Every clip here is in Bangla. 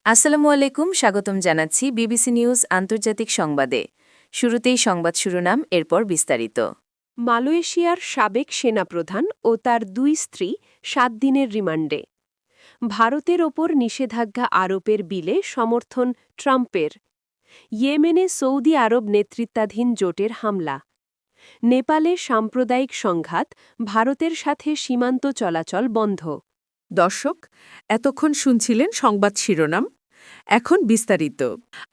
আসসালামু আলাইকুম, স্বাগতম জানাচ্ছি বিবিসি নিউজ আন্তর্জাতিক সংবাদে। শুরুতেই সংবাদ শিরোনাম, এরপর বিস্তারিত। মালয়েশিয়ার সাবেক সেনাপ্রধান ও তার দুই স্ত্রী ৭ দিনের রিমান্ডে। ভারতের ওপর নিষেধাজ্ঞা আরোপের বিলে সমর্থন ট্রাম্পের। ইয়েমেনে সৌদি আরব নেতৃত্বাধীন জোটের হামলা। নেপালে সাম্প্রদায়িক সংঘাত, ভারতের সাথে সীমান্ত চলাচল বন্ধ। দর্শক, এতক্ষণ শুনছিলেন সংবাদ শিরোনাম। এখন বিস্তারিত।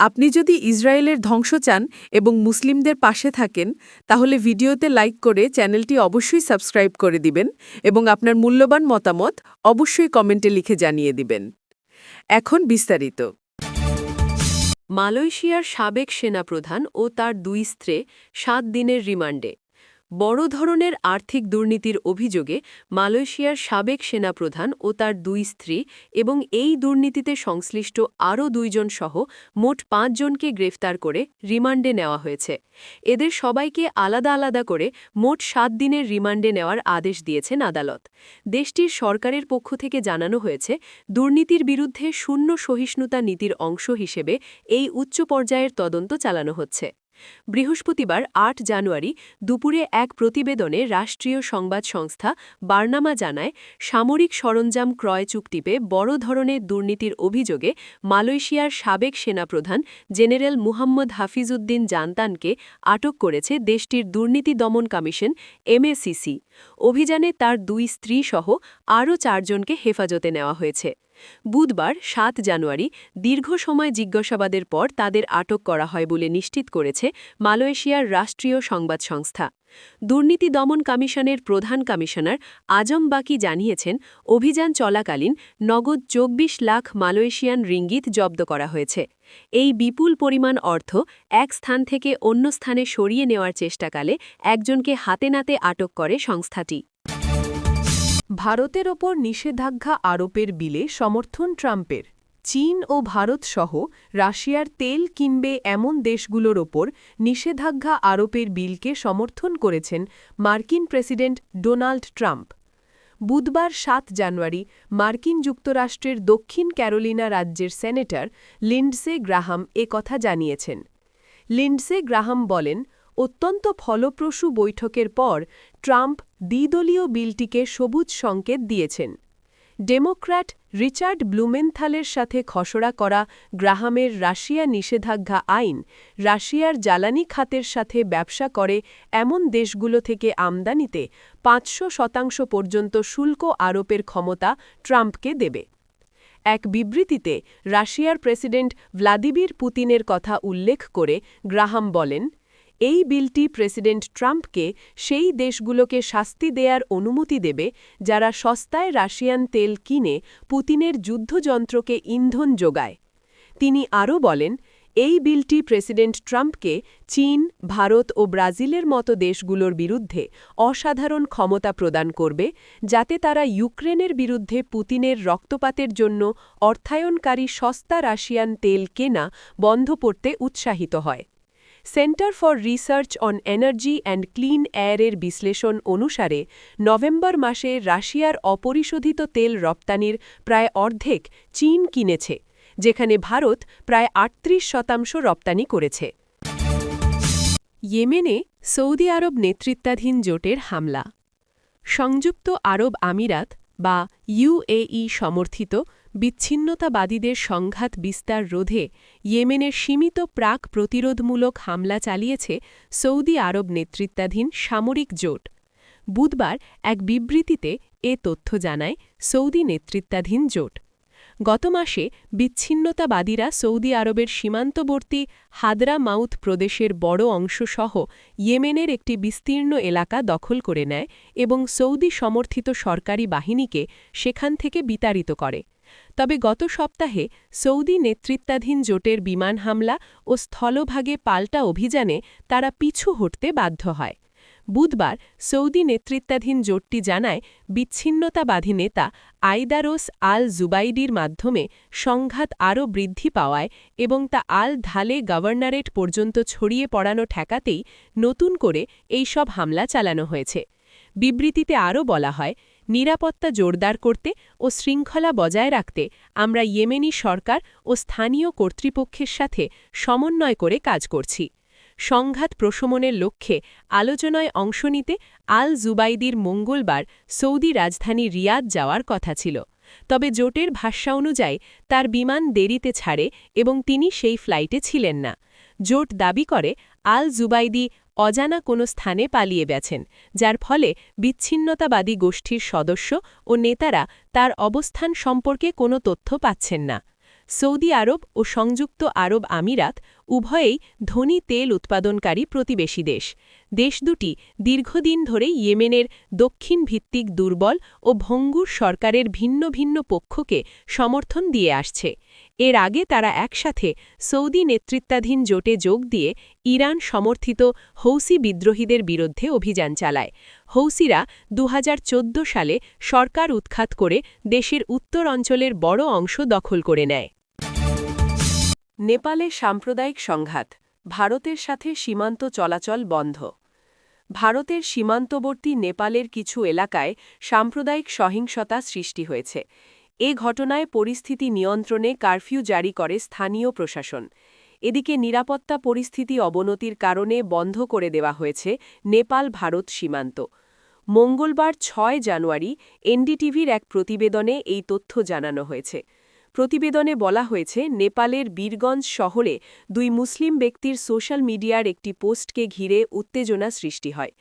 আপনি যদি ইসরায়েলের ধ্বংস চান এবং মুসলিমদের পাশে থাকেন, তাহলে ভিডিওতে লাইক করে চ্যানেলটি অবশ্যই সাবস্ক্রাইব করে দিবেন এবং আপনার মূল্যবান মতামত অবশ্যই কমেন্টে লিখে জানিয়ে দিবেন। এখন বিস্তারিত। মালয়েশিয়ার সাবেক সেনাপ্রধান ও তার দুই স্ত্রী ৭ দিনের রিমান্ডে। বড় ধরনের আর্থিক দুর্নীতির অভিযোগে মালয়েশিয়ার সাবেক সেনাপ্রধান ও তার দুই স্ত্রী এবং এই দুর্নীতিতে সংশ্লিষ্ট আরও ২ জন সহ মোট ৫ জনকে গ্রেফতার করে রিমান্ডে নেওয়া হয়েছে। এদের সবাইকে আলাদা আলাদা করে মোট ৭ দিনের রিমান্ডে নেওয়ার আদেশ দিয়েছেন আদালত। দেশটির সরকারের পক্ষ থেকে জানানো হয়েছে, দুর্নীতির বিরুদ্ধে শূন্য সহিষ্ণুতা নীতির অংশ হিসেবে এই উচ্চ পর্যায়ের তদন্ত চালানো হচ্ছে। বৃহস্পতিবার ৮ জানুয়ারি দুপুরে এক প্রতিবেদনে রাষ্ট্রীয় সংবাদ সংস্থা বার্নামা জানায়, সামরিক সরঞ্জাম ক্রয় চুক্তিতে বড় ধরনের দুর্নীতির অভিযোগে মালয়েশিয়ার সাবেক সেনাপ্রধান জেনারেল মুহাম্মদ হাফিজউদ্দিন জানতানকে আটক করেছে দেশটির দুর্নীতি দমন কমিশন MACC। অভিযানে তার দুই স্ত্রী সহ আরও ৪ জনকে হেফাজতে নেওয়া হয়েছে। বুধবার ৭ জানুয়ারি দীর্ঘ সময় জিজ্ঞাসাবাদের পর তাদের আটক করা হয় বলে নিশ্চিত করেছে মালয়েশিয়ার রাষ্ট্রীয় সংবাদ সংস্থা। দুর্নীতি দমন কমিশনের প্রধান কমিশনার আজম বাকি জানিয়েছেন, অভিযান চলাকালীন নগদ ২৪ লাখ মালয়েশিয়ান রিঙ্গিত জব্দ করা হয়েছে। এই বিপুল পরিমাণ অর্থ এক স্থান থেকে অন্য স্থানে সরিয়ে নেওয়ার চেষ্টাকালে একজনকে হাতে নাতে আটক করে সংস্থাটি। ভারতের ওপর নিষেধাজ্ঞা আরোপের বিলে সমর্থন ট্রাম্পের। চীন ও ভারত সহ রাশিয়ার তেল কিনবে এমন দেশগুলোর ওপর নিষেধাজ্ঞা আরোপের বিলকে সমর্থন করেছেন মার্কিন প্রেসিডেন্ট ডোনাল্ড ট্রাম্প। বুধবার ৭ জানুয়ারি মার্কিন যুক্তরাষ্ট্রের দক্ষিণ ক্যারোলিনা রাজ্যের সেনেটর লিন্ডসে গ্রাহাম কথা জানিয়েছেন। লিন্ডসে গ্রাহাম বলেন, অত্যন্ত ফলপ্রসূ বৈঠকের পর ট্রাম্প দ্বিদলীয় বিলটিকে সবুজ সংকেত দিয়েছেন। ডেমোক্র্যাট রিচার্ড ব্লুমেনথালের সাথে খসড়া করা গ্রাহামের রাশিয়া নিষেধাজ্ঞা আইন রাশিয়ার জ্বালানি খাতের সাথে ব্যবসা করে এমন দেশগুলো থেকে আমদানিতে ৫০০% পর্যন্ত শুল্ক আরোপের ক্ষমতা ট্রাম্পকে দেবে। এক বিবৃতিতে রাশিয়ার প্রেসিডেন্ট ভ্লাদিমির পুতিনের কথা উল্লেখ করে গ্রাহাম বলেন, এই বিলটি প্রেসিডেন্ট ট্রাম্পকে সেই দেশগুলোকে শাস্তি দেয়ার অনুমতি দেবে যারা সস্তায় রাশিয়ান তেল কিনে পুতিনের যুদ্ধযন্ত্রকে ইন্ধন যোগায়। তিনি আরও বলেন, এই বিলটি প্রেসিডেন্ট ট্রাম্পকে চীন, ভারত ও ব্রাজিলের মতো দেশগুলোর বিরুদ্ধে অসাধারণ ক্ষমতা প্রদান করবে, যাতে তারা ইউক্রেনের বিরুদ্ধে পুতিনের রক্তপাতের জন্য অর্থায়নকারী সস্তা রাশিয়ান তেল কেনা বন্ধ করতে উৎসাহিত হয়। Centre for Research on Energy and Clean এয়ারের বিশ্লেষণ অনুসারে নভেম্বর মাসে রাশিয়ার অপরিশোধিত তেল রপ্তানির প্রায় অর্ধেক চীন কিনেছে, যেখানে ভারত প্রায় ৩৮% রপ্তানি করেছে। ইয়েমেনে সৌদি আরব নেতৃত্বাধীন জোটের হামলা। সংযুক্ত আরব আমিরাত বা UAE সমর্থিত বিচ্ছিন্নতাবাদীদের সংঘাত বিস্তার রোধে ইয়েমেনের সীমিত প্রাক প্রতিরোধমূলক হামলা চালিয়েছে সৌদি আরব নেতৃত্বাধীন সামরিক জোট। বুধবার এক বিবৃতিতে তথ্য জানায় সৌদি নেতৃত্বাধীন জোট। গত মাসে বিচ্ছিন্নতাবাদীরা সৌদি আরবের সীমান্তবর্তী হাদরা মাউথ প্রদেশের বড় অংশসহ ইয়েমেনের একটি বিস্তীর্ণ এলাকা দখল করে নেয় এবং সৌদি সমর্থিত সরকারি বাহিনীকে সেখান থেকে বিতাড়িত করে। তবে গত সপ্তাহে সৌদি নেতৃত্বাধীন জোটের বিমান হামলা ও স্থলভাগে পাল্টা অভিযানে তারা পিছু হটতে বাধ্য হয়। বুধবার সৌদি নেতৃত্বাধীন জোটটি জানায়, বিচ্ছিন্নতাবাদী নেতা আইদারোস আল জুবাইদির মাধ্যমে সংঘাত আরও বৃদ্ধি পাওয়ায় এবং তা আল ধালে গভর্নরেট পর্যন্ত ছড়িয়ে পড়ানো ঠেকাতেই নতুন করে এই সব হামলা চালানো হয়েছে। বিবৃতিতে আরও বলা হয়, নিরাপত্তা জোরদার করতে ও শৃঙ্খলা বজায় রাখতে আমরা ইয়েমেনি সরকার ও স্থানীয় কর্তৃপক্ষের সাথে সমন্বয় করে কাজ করছি। সংঘাত প্রশমনের লক্ষ্যে আলোচনায় অংশ নিতে আল জুবাইদির মঙ্গলবার সৌদি রাজধানী রিয়াদ যাওয়ার কথা ছিল, তবে জোটের ভাষ্য অনুযায়ী তার বিমান দেরিতে ছাড়ে এবং তিনি সেই ফ্লাইটে ছিলেন না। জোট দাবি করে আল জুবাইদি অজানা কোনো স্থানে পালিয়ে গেছেন, যার ফলে বিচ্ছিন্নতাবাদী গোষ্ঠীর সদস্য ও নেতারা তার অবস্থান সম্পর্কে কোনো তথ্য পাচ্ছেন না। সৌদি আরব ও সংযুক্ত আরব আমিরাত উভয়েই ধনী তেল উৎপাদনকারী প্রতিবেশী দেশ। দেশ দুটি দীর্ঘদিন ধরে ইয়েমেনের দক্ষিণ ভিত্তিক দুর্বল ও ভঙ্গুর সরকারের ভিন্ন ভিন্ন পক্ষকে সমর্থন দিয়ে আসছে। এর আগে তারা একসাথে সৌদি নেতৃত্বাধীন জোটে যোগ দিয়ে ইরান সমর্থিত হৌসি বিদ্রোহীদের বিরুদ্ধে অভিযান চালায়। হৌসিরা ২০১৪ সালে সরকার উৎখাত করে দেশের উত্তর অঞ্চলের বড় অংশ দখল করে নেয়। নেপালে সাম্প্রদায়িক সংঘাত, ভারতের সাথে সীমান্ত চলাচল বন্ধ। ভারতের সীমান্তবর্তী নেপালের কিছু এলাকায় সাম্প্রদায়িক সহিংসতা সৃষ্টি হয়েছে। এ ঘটনায় পরিস্থিতি নিয়ন্ত্রণে কারফিউ জারি করে স্থানীয় প্রশাসন। এদিকে নিরাপত্তা পরিস্থিতি অবনতির কারণে বন্ধ করে দেওয়া হয়েছে নেপাল ভারত সীমান্ত। মঙ্গলবার ৬ জানুয়ারি এনডিটিভির এক প্রতিবেদনে এই তথ্য জানানো হয়েছে। প্রতিবেদনে বলা হয়েছে, নেপালের বীরগঞ্জ শহরে দুই মুসলিম ব্যক্তির সোশ্যাল মিডিয়ার একটি পোস্টকে ঘিরে উত্তেজনা সৃষ্টি হয়।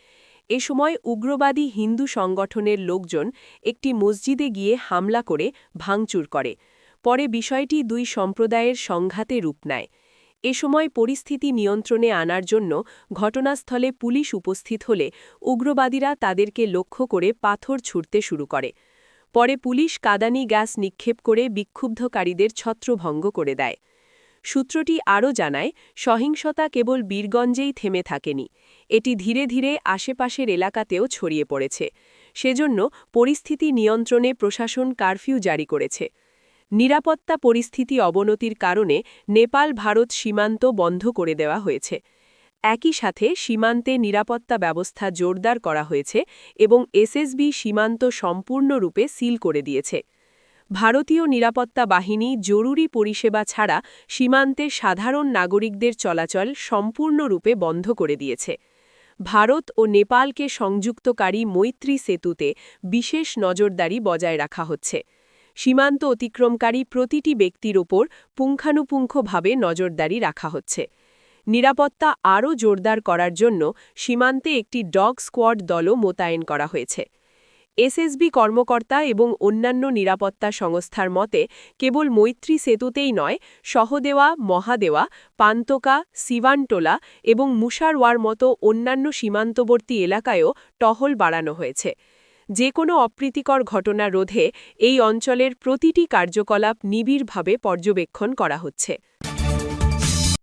এ সময় উগ্রবাদী হিন্দু সংগঠনের লোকজন একটি মসজিদে গিয়ে হামলা করে ভাঙচুর করে। পরে বিষয়টি দুই সম্প্রদায়ের সংঘাতে রূপ নেয়। এ সময় পরিস্থিতি নিয়ন্ত্রণে আনার জন্য ঘটনাস্থলে পুলিশ উপস্থিত হলে উগ্রবাদীরা তাদেরকে লক্ষ্য করে পাথর ছুঁড়তে শুরু করে। পরে পুলিশ কাঁদানি গ্যাস নিক্ষেপ করে বিক্ষুব্ধকারীদের ছত্রভঙ্গ করে দেয়। সূত্রটি আরও জানায়, সহিংসতা কেবল বীরগঞ্জেই থেমে থাকেনি, এটি ধীরে ধীরে আশেপাশের এলাকাতেও ছড়িয়ে পড়েছে। সেজন্য পরিস্থিতি নিয়ন্ত্রণে প্রশাসন কারফিউ জারি করেছে। নিরাপত্তা পরিস্থিতি অবনতির কারণে নেপাল ভারত সীমান্ত বন্ধ করে দেওয়া হয়েছে। একই সাথে সীমান্তে নিরাপত্তা ব্যবস্থা জোরদার করা হয়েছে এবং এসএসবি সীমান্ত সম্পূর্ণরূপে সিল করে দিয়েছে। ভারতীয় নিরাপত্তা বাহিনী জরুরি পরিষেবা ছাড়া সীমান্তে সাধারণ নাগরিকদের চলাচল সম্পূর্ণরূপে বন্ধ করে দিয়েছে। ভারত ও নেপালকে সংযুক্তকারী মৈত্রী সেতুতে বিশেষ নজরদারি বজায় রাখা হচ্ছে। সীমান্ত অতিক্রমকারী প্রতিটি ব্যক্তির ওপর পুঙ্খানুপুঙ্খভাবে নজরদারি রাখা হচ্ছে। নিরাপত্তা আরও জোরদার করার জন্য সীমান্তে একটি ডগ স্কোয়াড দলও মোতায়েন করা হয়েছে। এসএসবি কর্মকর্তা এবং অন্যান্য নিরাপত্তা সংস্থার মতে, কেবল মৈত্রী সেতুতেই নয়, সহদেওয়া, মহাদেওয়া, পান্তকা, সিভানটোলা এবং মুশারওয়ার মতো অন্যান্য সীমান্তবর্তী এলাকায়ও টহল বাড়ানো হয়েছে। যে কোনো অপ্রীতিকর ঘটনা রোধে এই অঞ্চলের প্রতিটি কার্যকলাপ নিবিড়ভাবে পর্যবেক্ষণ করা হচ্ছে।